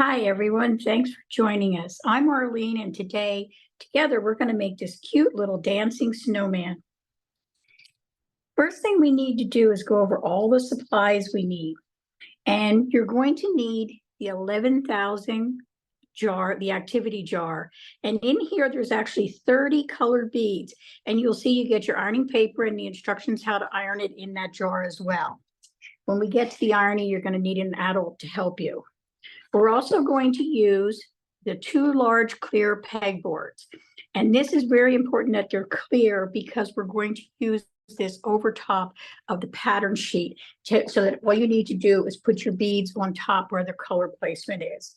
Hi, everyone. Thanks for joining us. I'm Arlene, and today, together, we're going to make this cute little dancing snowman. First thing we need to do is go over all the supplies we need. And you're going to need the 11,000 jar, the activity jar. And in here, there's actually 30 colored beads. And you'll see you get your ironing paper and the instructions how to iron it in that jar as well. When we get to the ironing, you're going to need an adult to help you. We're also going to use the 2 large clear pegboards. And this is very important that they're clear because we're going to use this over top of the pattern sheet so that all you need to do is put your beads on top where the color placement is.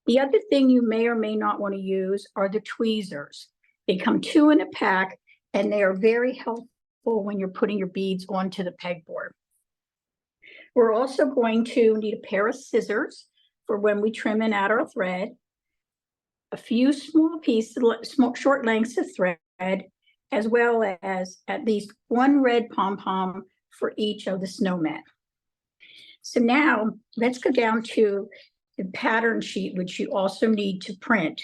The other thing you may or may not want to use are the tweezers. They come 2 in a pack, and they are very helpful when you're putting your beads onto the pegboard. We're also going to need a pair of scissors for when we trim and add our thread, a few small pieces, short lengths of thread, as well as at least 1 red pom-pom for each of the snowmen. So now let's go down to the pattern sheet, which you also need to print.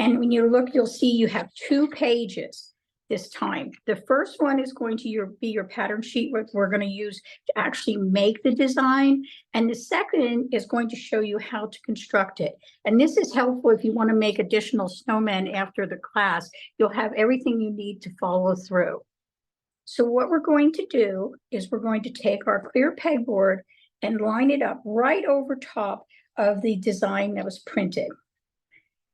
And when you look, you'll see you have 2 pages this time. The first one is going to be your pattern sheet, which we're going to use to actually make the design. And the second is going to show you how to construct it. And this is helpful if you want to make additional snowmen after the class. You'll have everything you need to follow through. So what we're going to do is we're going to take our clear pegboard and line it up right over top of the design that was printed.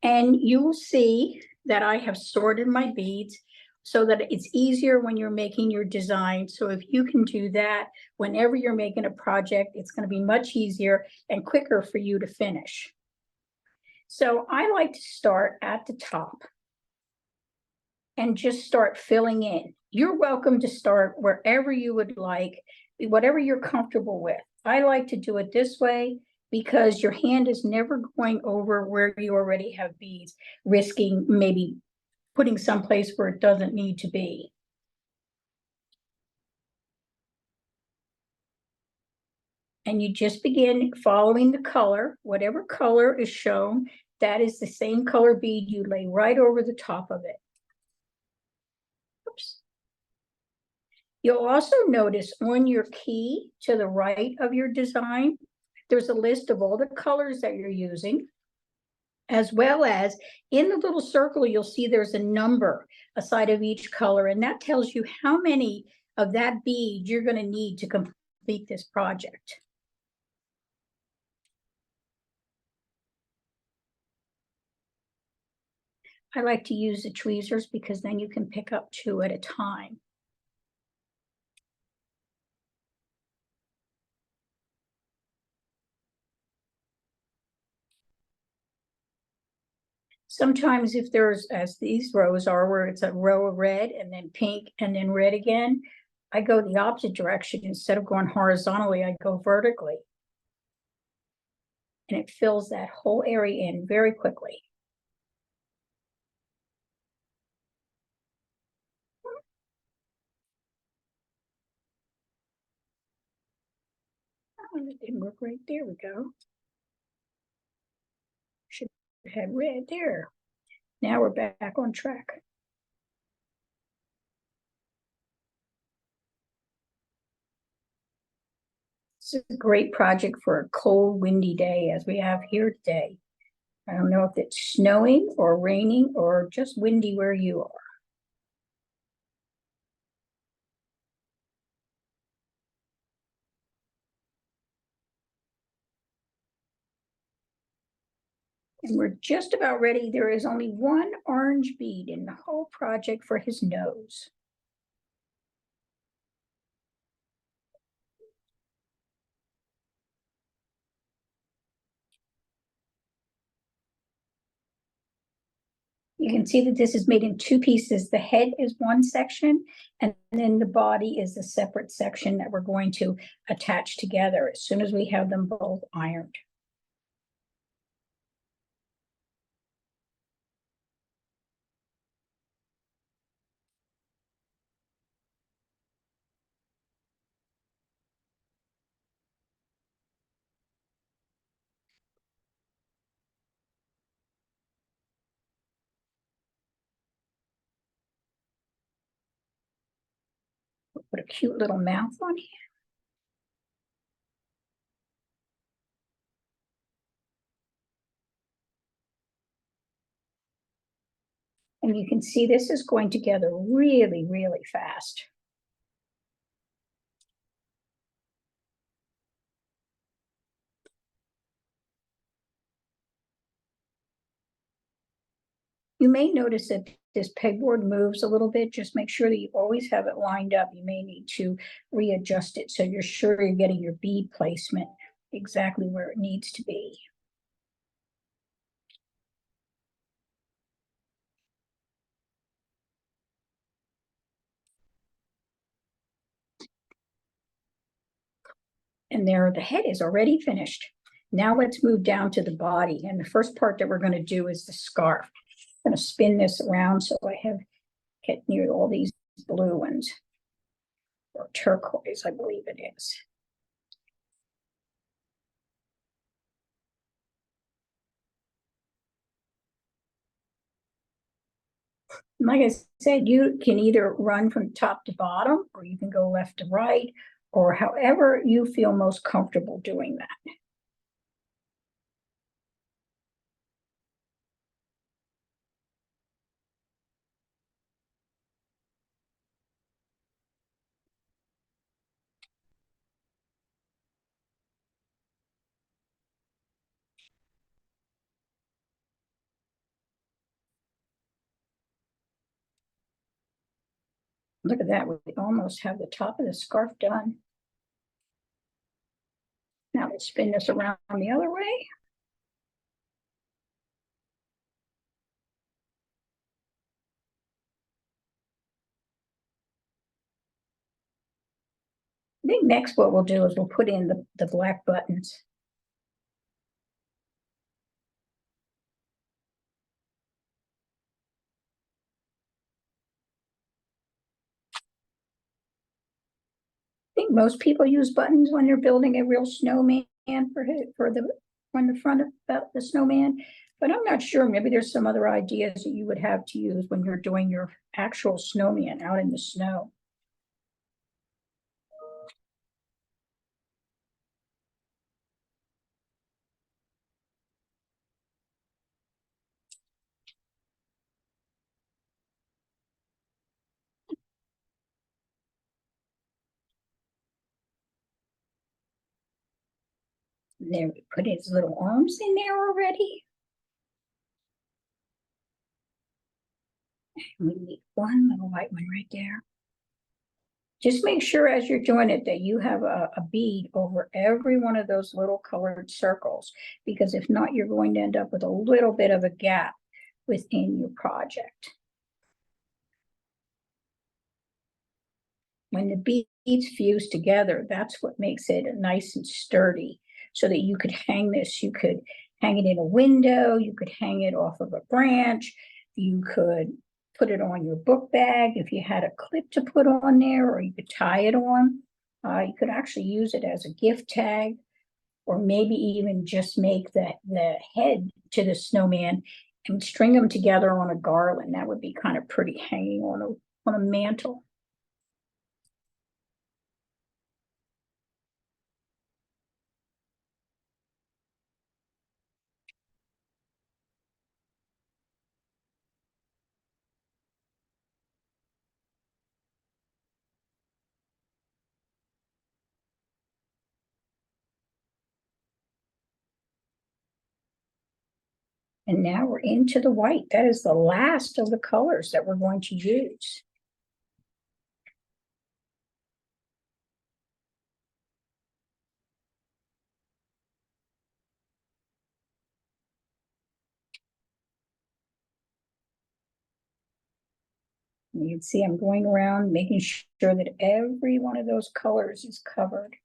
And you will see that I have sorted my beads so that it's easier when you're making your design. So if you can do that whenever you're making a project, it's going to be much easier and quicker for you to finish. So I like to start at the top and just start filling in. You're welcome to start wherever you would like, whatever you're comfortable with. I like to do it this way because your hand is never going over where you already have beads, risking maybe putting someplace where it doesn't need to be. And you just begin following the color. Whatever color is shown, that is the same color bead you lay right over the top of it. Oops. You'll also notice on your key to the right of your design, there's a list of all the colors that you're using, as well as in the little circle, you'll see there's a number aside of each color, and that tells you how many of that bead you're going to need to complete this project. I like to use the tweezers because then you can pick up 2 at a time. Sometimes if there's, as these rows are, where it's a row of red and then pink and then red again, I go the opposite direction. Instead of going horizontally, I go vertically. And it fills that whole area in very quickly. Oh, it didn't work right. There we go. Should have red there. Now we're back on track. It's a great project for a cold, windy day as we have here today. I don't know if it's snowing or raining or just windy where you are. And we're just about ready. There is only 1 orange bead in the whole project for his nose. You can see that this is made in 2 pieces. The head is one section, and then the body is a separate section that we're going to attach together as soon as we have them both ironed. Put a cute little mouth on here. And you can see this is going together really, really fast. You may notice that this pegboard moves a little bit. Just make sure that you always have it lined up. You may need to readjust it so you're sure you're getting your bead placement exactly where it needs to be. And there, the head is already finished. Now let's move down to the body. And the first part that we're going to do is the scarf. I'm going to spin this around so I have get near all these blue ones, or turquoise, I believe it is. Like I said, you can either run from top to bottom, or you can go left to right, or however you feel most comfortable doing that. Look at that, we almost have the top of the scarf done. Now let's spin this around the other way. I think next what we'll do is we'll put in the black buttons. I think most people use buttons when they're building a real snowman for the on the front of the snowman, but I'm not sure. Maybe there's some other ideas that you would have to use when you're doing your actual snowman out in the snow. And there, we put his little arms in there already. And we need one little white one right there. Just make sure as you're doing it that you have a bead over every one of those little colored circles, because if not, you're going to end up with a little bit of a gap within your project. When the beads fuse together, that's what makes it nice and sturdy, so that you could hang this. You could hang it in a window, you could hang it off of a branch, you could put it on your book bag if you had a clip to put on there, or you could tie it on. You could actually use it as a gift tag, or maybe even just make the head to the snowman and string them together on a garland. That would be kind of pretty hanging on a mantle. And now we're into the white. That is the last of the colors that we're going to use. And you can see I'm going around making sure that every one of those colors is covered.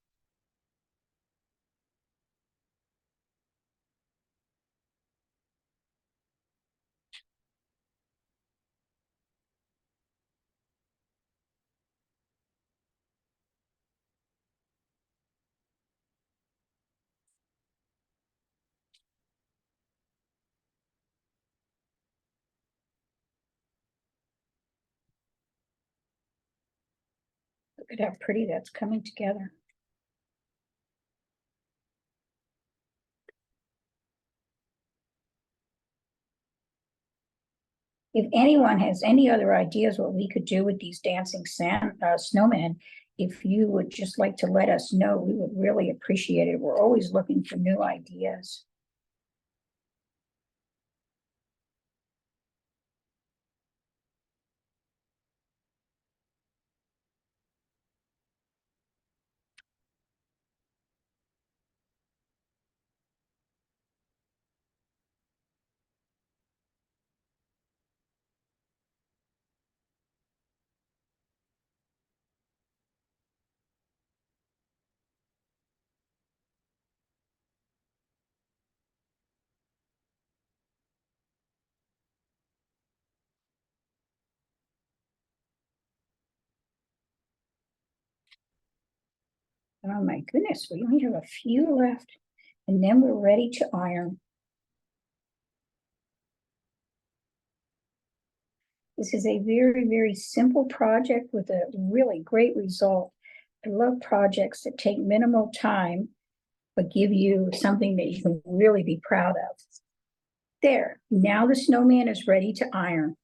Look at how pretty that's coming together. If anyone has any other ideas what we could do with these dancing snowmen, if you would just like to let us know, we would really appreciate it. We're always looking for new ideas. Oh my goodness, we only have a few left, and then we're ready to iron. This is a very, very simple project with a really great result. I love projects that take minimal time, but give you something that you can really be proud of. There, now the snowman is ready to iron.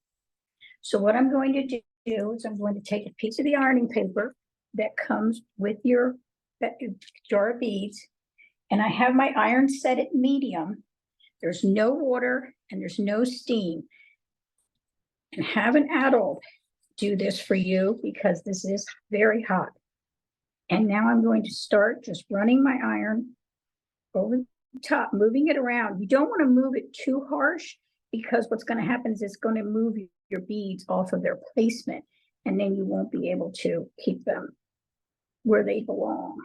So what I'm going to do is I'm going to take a piece of the ironing paper that comes with your jar of beads, and I have my iron set at medium. There's no water and there's no steam. And have an adult do this for you because this is very hot. And now I'm going to start just running my iron over the top, moving it around. You don't want to move it too harsh because what's going to happen is it's going to move your beads off of their placement, and then you won't be able to keep them where they belong.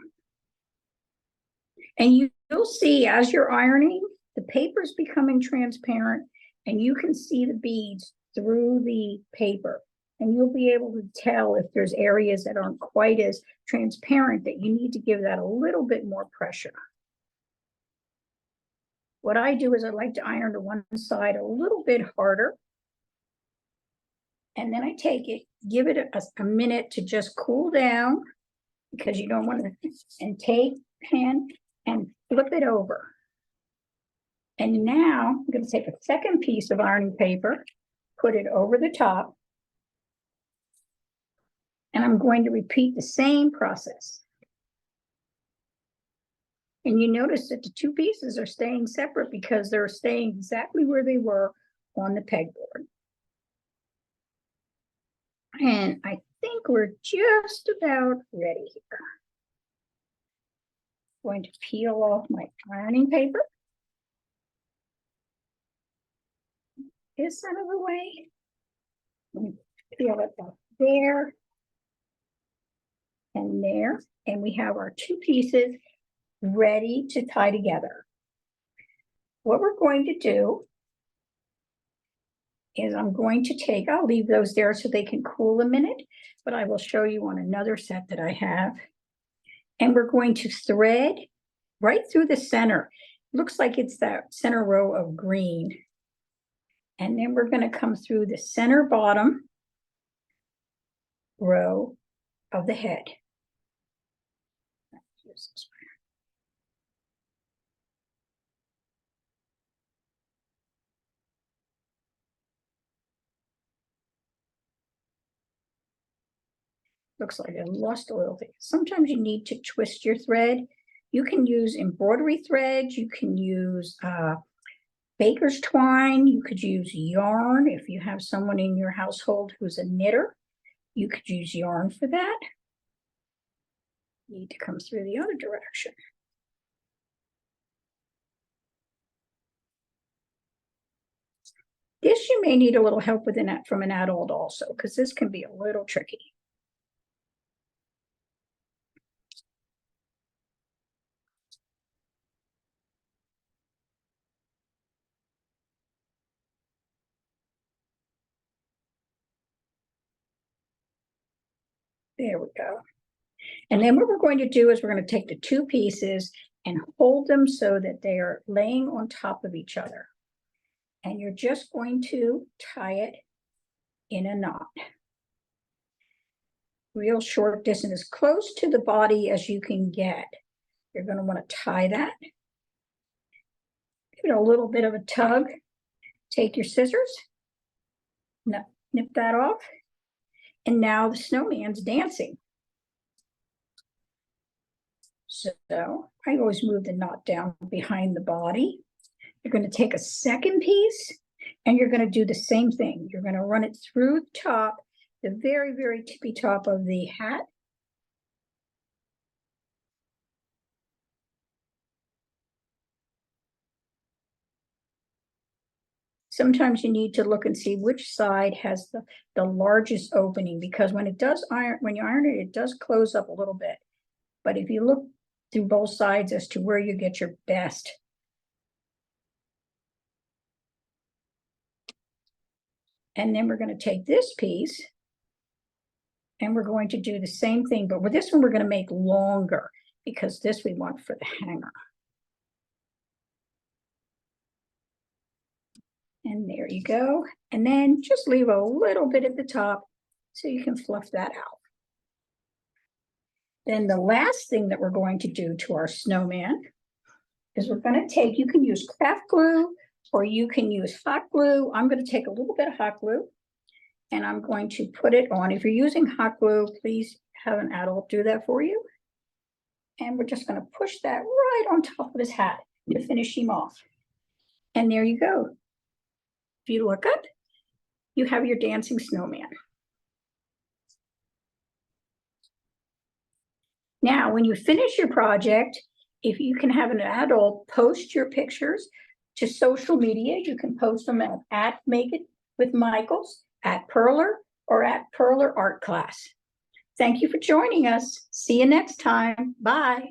And you'll see as you're ironing, the paper's becoming transparent, and you can see the beads through the paper. And you'll be able to tell if there's areas that aren't quite as transparent that you need to give that a little bit more pressure. What I do is I like to iron to one side a little bit harder. And then I take it, give it a minute to just cool down because you don't want to, and take pen and flip it over. And now I'm going to take a second piece of ironing paper, put it over the top, and I'm going to repeat the same process. And you notice that the two pieces are staying separate because they're staying exactly where they were on the pegboard. And I think we're just about ready here. I'm going to peel off my ironing paper. This out of the way. Peel it up there and there. And we have our two pieces ready to tie together. What we're going to do is I'm going to take, I'll leave those there so they can cool a minute, but I will show you on another set that I have. And we're going to thread right through the center. Looks like it's that center row of green. And then we're going to come through the center bottom row of the head. Looks like I lost a little thing. Sometimes you need to twist your thread. You can use embroidery thread. You can use baker's twine. You could use yarn. If you have someone in your household who's a knitter, you could use yarn for that. You need to come through the other direction. This you may need a little help with from an adult also, because this can be a little tricky. There we go. And then what we're going to do is we're going to take the two pieces and hold them so that they are laying on top of each other. And you're just going to tie it in a knot. real short distance, as close to the body as you can get. You're going to want to tie that. Give it a little bit of a tug. Take your scissors, nip that off. And now the snowman's dancing. So I always move the knot down behind the body. You're going to take a second piece and you're going to do the same thing. You're going to run it through the top, the very, very tippy top of the hat. Sometimes you need to look and see which side has the largest opening, because when it does iron, when you iron it, it does close up a little bit. But if you look through both sides as to where you get your best. And then we're going to take this piece and we're going to do the same thing, but with this one, we're going to make longer because this we want for the hanger. And there you go. And then just leave a little bit at the top so you can fluff that out. Then the last thing that we're going to do to our snowman is we're going to take, you can use craft glue or you can use hot glue. I'm going to take a little bit of hot glue and I'm going to put it on. If you're using hot glue, please have an adult do that for you. And we're just going to push that right on top of his hat to finish him off. And there you go. If you look up, you have your dancing snowman. Now, when you finish your project, if you can have an adult post your pictures to social media, you can post them at Make It with Michaels, at Perler, or at Perler Art Class. Thank you for joining us. See you next time. Bye.